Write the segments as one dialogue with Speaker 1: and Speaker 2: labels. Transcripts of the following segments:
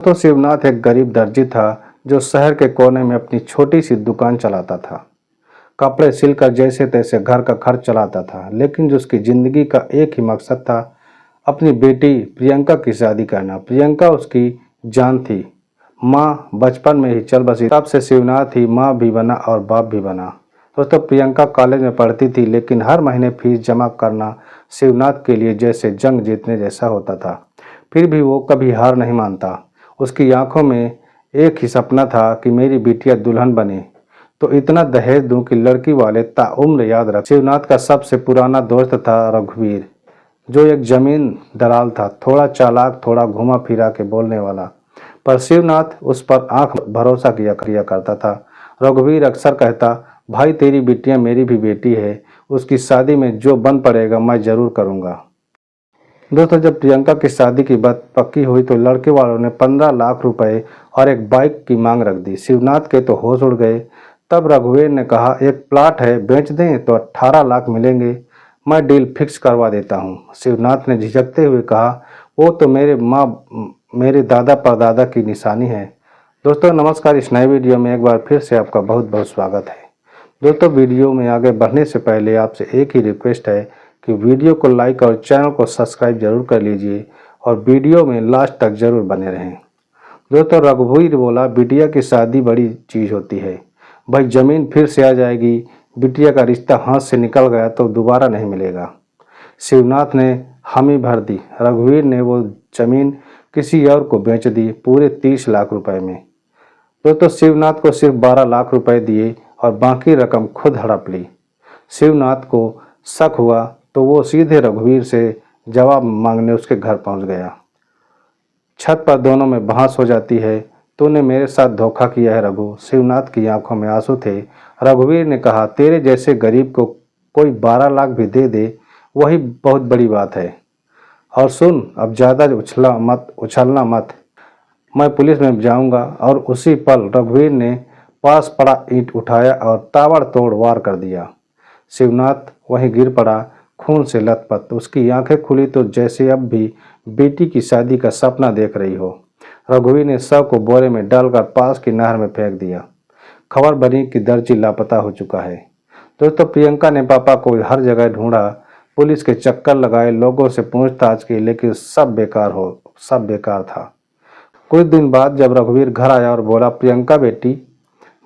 Speaker 1: तो शिवनाथ एक गरीब दर्जी था जो शहर के कोने में अपनी छोटी सी दुकान चलाता था। कपड़े सिलकर जैसे तैसे घर का खर्च चलाता था, लेकिन जो उसकी जिंदगी का एक ही मकसद था, अपनी बेटी प्रियंका की शादी करना। प्रियंका उसकी जान थी। माँ बचपन में ही चल बसी, तब से शिवनाथ ही माँ भी बना और बाप भी बना। दोस्तों, प्रियंका कॉलेज में पढ़ती थी, लेकिन हर महीने फीस जमा करना शिवनाथ के लिए जैसे जंग जीतने जैसा होता था। फिर भी वो कभी हार नहीं मानता। उसकी आंखों में एक ही सपना था कि मेरी बिटिया दुल्हन बने तो इतना दहेज दूं कि लड़की वाले ताउम्र याद रख। शिवनाथ का सबसे पुराना दोस्त था रघुवीर, जो एक जमीन दलाल था, थोड़ा चालाक, थोड़ा घुमा फिरा के बोलने वाला। पर शिवनाथ उस पर आंख भरोसा किया करता था। रघुवीर अक्सर कहता, भाई तेरी बिटिया मेरी भी बेटी है, उसकी शादी में जो बन पड़ेगा मैं जरूर करूँगा। दोस्तों, जब प्रियंका की शादी की बात पक्की हुई तो लड़के वालों ने 15 लाख रुपए और एक बाइक की मांग रख दी। शिवनाथ के तो होश उड़ गए। तब रघुवीर ने कहा, एक प्लाट है, बेच दें तो 18 लाख मिलेंगे, मैं डील फिक्स करवा देता हूँ। शिवनाथ ने झिझकते हुए कहा, वो तो मेरे दादा परदादा की निशानी है। दोस्तों नमस्कार, इस नए वीडियो में एक बार फिर से आपका बहुत बहुत स्वागत है। दोस्तों, वीडियो में आगे बढ़ने से पहले आपसे एक ही रिक्वेस्ट है कि वीडियो को लाइक और चैनल को सब्सक्राइब जरूर कर लीजिए और वीडियो में लास्ट तक जरूर बने रहें। दोस्तों, रघुवीर बोला, बिटिया की शादी बड़ी चीज़ होती है भाई, ज़मीन फिर से आ जाएगी, बिटिया का रिश्ता हाथ से निकल गया तो दोबारा नहीं मिलेगा। शिवनाथ ने हामी भर दी। रघुवीर ने वो ज़मीन किसी और को बेच दी, पूरे 30 लाख रुपए में। दोस्तों, शिवनाथ को सिर्फ 12 लाख रुपए दिए और बाकी रकम खुद हड़प ली। शिवनाथ को शक हुआ तो वो सीधे रघुवीर से जवाब मांगने उसके घर पहुंच गया। छत पर दोनों में बहस हो जाती है। तूने मेरे साथ धोखा किया है रघु। शिवनाथ की आंखों में आंसू थे। रघुवीर ने कहा, तेरे जैसे गरीब को कोई 12 लाख भी दे दे वही बहुत बड़ी बात है। और सुन, अब ज़्यादा उछलना मत, मैं पुलिस में जाऊंगा। और उसी पल रघुवीर ने पास पड़ा ईंट उठाया और ताबड़तोड़ वार कर दिया। शिवनाथ वहीं गिर पड़ा, खून से लथपथ। उसकी आंखें खुली तो जैसे अब भी बेटी की शादी का सपना देख रही हो। रघुवीर ने शव को बोरे में डालकर पास की नहर में फेंक दिया। खबर बनी कि दर्जी लापता हो चुका है। दोस्तों, प्रियंका ने पापा को हर जगह ढूंढा, पुलिस के चक्कर लगाए, लोगों से पूछताछ की, लेकिन सब बेकार था। कुछ दिन बाद जब रघुवीर घर आया और बोला, प्रियंका बेटी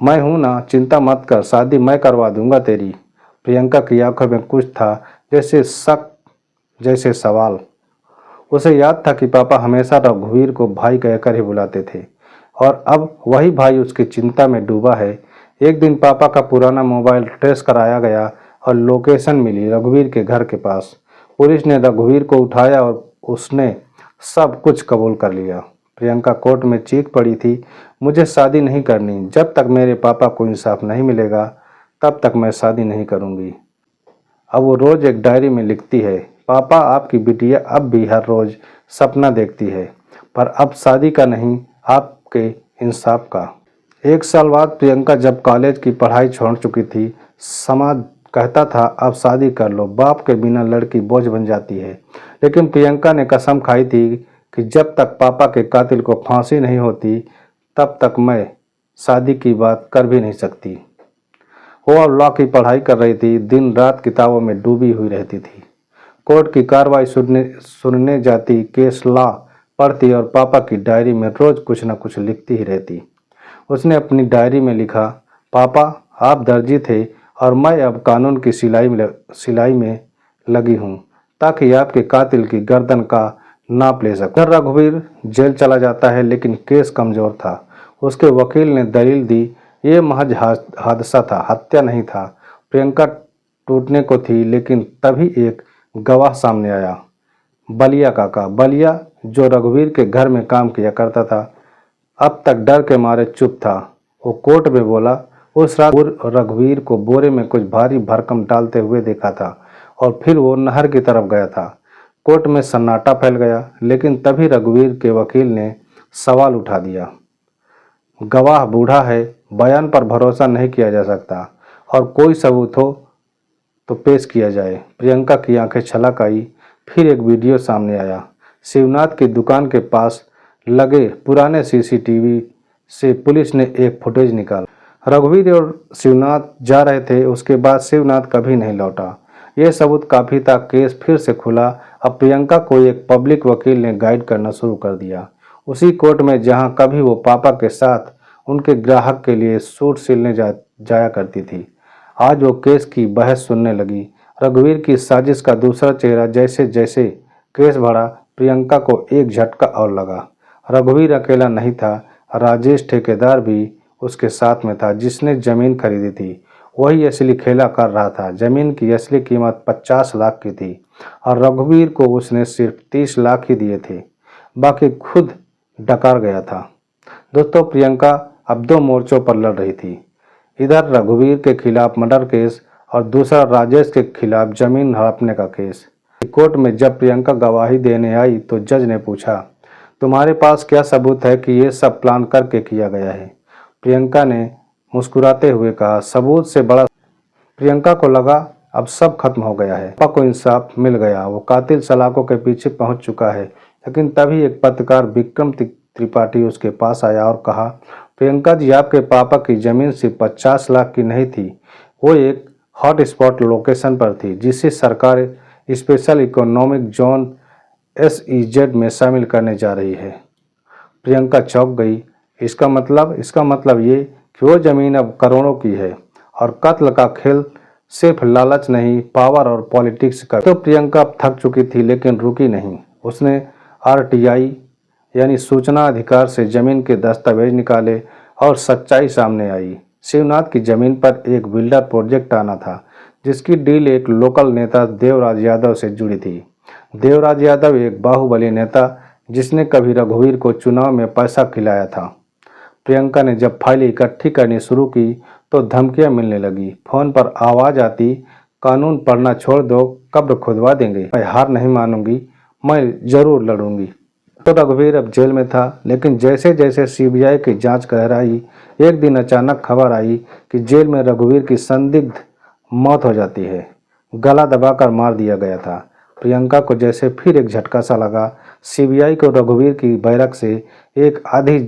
Speaker 1: मैं हूं ना, चिंता मत कर, शादी मैं करवा दूंगा तेरी। प्रियंका की आंखों में कुछ था, जैसे शक, जैसे सवाल। उसे याद था कि पापा हमेशा रघुवीर को भाई कहकर ही बुलाते थे और अब वही भाई उसकी चिंता में डूबा है। एक दिन पापा का पुराना मोबाइल ट्रेस कराया गया और लोकेशन मिली रघुवीर के घर के पास। पुलिस ने रघुवीर को उठाया और उसने सब कुछ कबूल कर लिया। प्रियंका कोर्ट में चीख पड़ी थी, मुझे शादी नहीं करनी, जब तक मेरे पापा को इंसाफ नहीं मिलेगा तब तक मैं शादी नहीं करूंगी। अब वो रोज एक डायरी में लिखती है, पापा आपकी बिटिया अब भी हर रोज सपना देखती है, पर अब शादी का नहीं, आपके इंसाफ का। एक साल बाद प्रियंका जब कॉलेज की पढ़ाई छोड़ चुकी थी, समाज कहता था अब शादी कर लो, बाप के बिना लड़की बोझ बन जाती है। लेकिन प्रियंका ने कसम खाई थी कि जब तक पापा के कातिल को फांसी नहीं होती तब तक मैं शादी की बात कर भी नहीं सकती। वो अब लॉ की पढ़ाई कर रही थी, दिन रात किताबों में डूबी हुई रहती थी। कोर्ट की कार्रवाई सुनने जाती, केस लॉ पढ़ती और पापा की डायरी में रोज कुछ न कुछ लिखती ही रहती। उसने अपनी डायरी में लिखा, पापा आप दर्जी थे और मैं अब कानून की सिलाई में लगी हूँ ताकि आपके कातिल की गर्दन का नाप ले सकूं। रघुवीर जेल चला जाता है, लेकिन केस कमजोर था। उसके वकील ने दलील दी, ये महज हादसा था, हत्या नहीं था। प्रियंका टूटने को थी, लेकिन तभी एक गवाह सामने आया, बलिया काका। बलिया जो रघुवीर के घर में काम किया करता था, अब तक डर के मारे चुप था। वो कोर्ट में बोला, उस रात रघुवीर को बोरे में कुछ भारी भरकम डालते हुए देखा था और फिर वो नहर की तरफ गया था। कोर्ट में सन्नाटा फैल गया, लेकिन तभी रघुवीर के वकील ने सवाल उठा दिया, गवाह बूढ़ा है, बयान पर भरोसा नहीं किया जा सकता और कोई सबूत हो तो पेश किया जाए। प्रियंका की आंखें छलक आई। फिर एक वीडियो सामने आया। शिवनाथ की दुकान के पास लगे पुराने सीसीटीवी से पुलिस ने एक फुटेज निकाला। रघुवीर और शिवनाथ जा रहे थे, उसके बाद शिवनाथ कभी नहीं लौटा। यह सबूत काफ़ी था, केस फिर से खुला। अब प्रियंका को एक पब्लिक वकील ने गाइड करना शुरू कर दिया, उसी कोर्ट में जहां कभी वो पापा के साथ उनके ग्राहक के लिए सूट सिलने जाया करती थी। आज वो केस की बहस सुनने लगी। रघुवीर की साजिश का दूसरा चेहरा। जैसे जैसे केस बढ़ा, प्रियंका को एक झटका और लगा। रघुवीर अकेला नहीं था, राजेश ठेकेदार भी उसके साथ में था, जिसने जमीन खरीदी थी। वही असली खेला कर रहा था। जमीन की असली कीमत 50 लाख की थी और रघुवीर को उसने सिर्फ 30 लाख ही दिए थे, बाकी खुद डकार गया था। दोस्तों, प्रियंका अब दो मोर्चों पर लड़ रही थी। इधर रघुवीर के खिलाफ मर्डर केस और दूसरा राजेश के खिलाफ जमीन हड़पने का केस। कोर्ट में जब प्रियंका गवाही देने आई तो जज ने पूछा, तुम्हारे पास क्या सबूत है कि ये सब प्लान करके किया गया है? प्रियंका ने मुस्कुराते हुए कहा, सबूत से बड़ा। प्रियंका को लगा अब सब खत्म हो गया है, पापा को इंसाफ मिल गया, वो कातिल सलाखों के पीछे पहुंच चुका है। लेकिन तभी एक पत्रकार विक्रम त्रिपाठी उसके पास आया और कहा, प्रियंका जी, आपके पापा की जमीन सिर्फ 50 लाख की नहीं थी, वो एक हॉट स्पॉट लोकेशन पर थी, जिसे सरकार स्पेशल इकोनॉमिक जोन SEZ में शामिल करने जा रही है। प्रियंका चौंक गई। इसका मतलब ये कि वो जमीन अब करोड़ों की है और कत्ल का खेल सिर्फ लालच नहीं, पावर और पॉलिटिक्स का। तो प्रियंका अब थक चुकी थी, लेकिन रुकी नहीं। उसने RTI यानी सूचना अधिकार से जमीन के दस्तावेज निकाले और सच्चाई सामने आई। शिवनाथ की जमीन पर एक बिल्डर प्रोजेक्ट आना था, जिसकी डील एक लोकल नेता देवराज यादव से जुड़ी थी। देवराज यादव एक बाहुबली नेता, जिसने कभी रघुवीर को चुनाव में पैसा खिलाया था। प्रियंका ने जब फाइल इकट्ठी करनी शुरू की तो धमकियां मिलने लगी। फोन पर आवाज आती, कानून पढ़ना छोड़ दो, कब्र खुदवा देंगे। मैं हार नहीं मानूंगी, मैं जरूर लड़ूंगी। तो रघुवीर अब जेल में था, लेकिन जैसे जैसे CBI की जांच गहराई, एक दिन अचानक खबर आई कि जेल में रघुवीर की संदिग्ध मौत हो जाती है। गला दबाकर मार दिया गया था। प्रियंका को जैसे फिर एक झटका सा लगा। CBI को रघुवीर की बैरक से एक आधी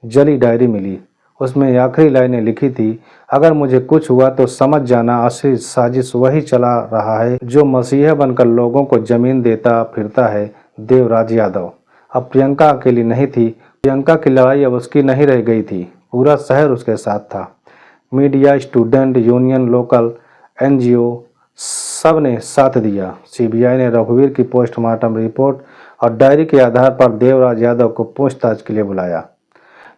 Speaker 1: जली डायरी मिली। उसमें आखिरी लाइनें लिखी थी, अगर मुझे कुछ हुआ तो समझ जाना असली साजिश वही चला रहा है जो मसीहा बनकर लोगों को जमीन देता फिरता है, देवराज यादव। अब प्रियंका अकेली नहीं थी। प्रियंका की लड़ाई अब उसकी नहीं रह गई थी, पूरा शहर उसके साथ था। Media, student union, local NGO सब ने साथ दिया। CBI ने रघुवीर की पोस्टमार्टम रिपोर्ट और डायरी के आधार पर देवराज यादव को पूछताछ के लिए बुलाया।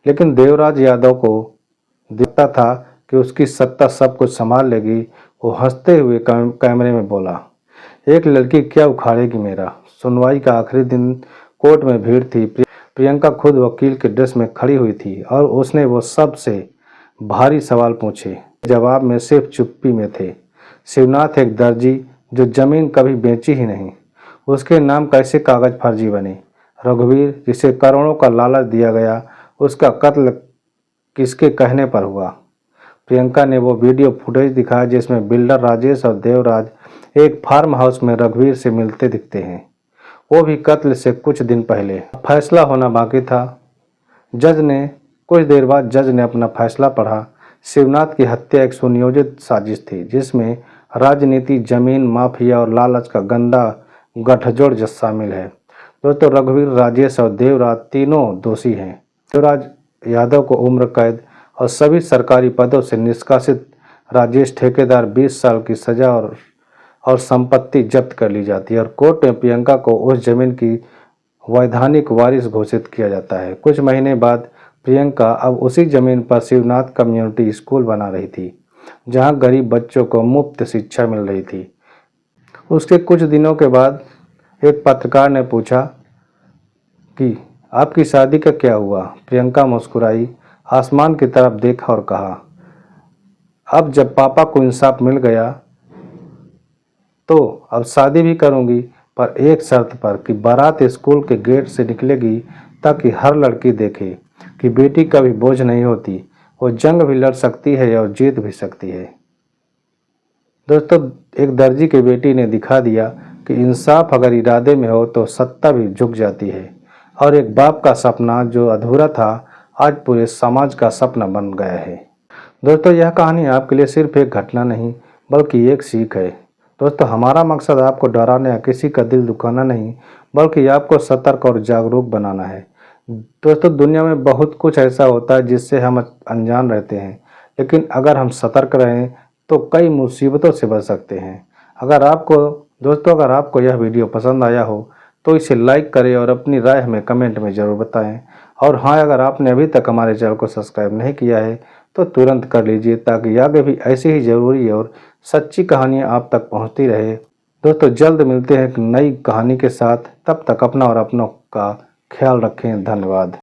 Speaker 1: लेकिन देवराज यादव को दिखता था कि उसकी सत्ता सब कुछ संभाल लेगी। वो हंसते हुए कैमरे में बोला, एक लड़की क्या उखाड़ेगी मेरा। सुनवाई का आखिरी दिन कोर्ट में भीड़ थी। प्रियंका खुद वकील के ड्रेस में खड़ी हुई थी और उसने वो सबसे भारी सवाल पूछे। जवाब में सिर्फ चुप्पी में थे। शिवनाथ एक दर्जी जो जमीन कभी बेची ही नहीं, उसके नाम कैसे कागज फर्जी बने? रघुवीर जिसे करोड़ों का लालच दिया गया, उसका कत्ल किसके कहने पर हुआ? प्रियंका ने वो वीडियो फुटेज दिखाया जिसमें बिल्डर राजेश और देवराज एक फार्म हाउस में रघुवीर से मिलते दिखते हैं, वो भी कत्ल से कुछ दिन पहले। फैसला होना बाकी था। कुछ देर बाद जज ने अपना फैसला पढ़ा। शिवनाथ की हत्या एक सुनियोजित साजिश थी, जिसमें राजनीति, जमीन माफिया और लालच का गंदा गठजोड़ शामिल है। दोस्तों, रघुवीर, राजेश और देवराज तीनों दोषी हैं। देवराज यादव को उम्र कैद और सभी सरकारी पदों से निष्कासित। राजेश ठेकेदार 20 साल की सजा और संपत्ति जब्त कर ली जाती है और कोर्ट में प्रियंका को उस जमीन की वैधानिक वारिस घोषित किया जाता है। कुछ महीने बाद प्रियंका अब उसी जमीन पर शिवनाथ कम्युनिटी स्कूल बना रही थी, जहां गरीब बच्चों को मुफ्त शिक्षा मिल रही थी। उसके कुछ दिनों के बाद एक पत्रकार ने पूछा कि आपकी शादी का क्या हुआ? प्रियंका मुस्कुराई, आसमान की तरफ देखा और कहा, अब जब पापा को इंसाफ मिल गया तो अब शादी भी करूंगी, पर एक शर्त पर कि बारात स्कूल के गेट से निकलेगी, ताकि हर लड़की देखे कि बेटी कभी बोझ नहीं होती, वो जंग भी लड़ सकती है और जीत भी सकती है। दोस्तों, एक दर्जी की बेटी ने दिखा दिया कि इंसाफ अगर इरादे में हो तो सत्ता भी झुक जाती है और एक बाप का सपना जो अधूरा था आज पूरे समाज का सपना बन गया है। दोस्तों, यह कहानी आपके लिए सिर्फ एक घटना नहीं बल्कि एक सीख है। दोस्तों, हमारा मकसद आपको डराना या किसी का दिल दुखाना नहीं बल्कि आपको सतर्क और जागरूक बनाना है। दोस्तों, दुनिया में बहुत कुछ ऐसा होता है जिससे हम अनजान रहते हैं, लेकिन अगर हम सतर्क रहें तो कई मुसीबतों से बच सकते हैं। अगर आपको यह वीडियो पसंद आया हो तो इसे लाइक करें और अपनी राय हमें कमेंट में ज़रूर बताएं। और हाँ, अगर आपने अभी तक हमारे चैनल को सब्सक्राइब नहीं किया है तो तुरंत कर लीजिए ताकि आगे भी ऐसी ही ज़रूरी और सच्ची कहानियाँ आप तक पहुँचती रहे। दोस्तों, जल्द मिलते हैं एक नई कहानी के साथ। तब तक अपना और अपनों का ख्याल रखें। धन्यवाद।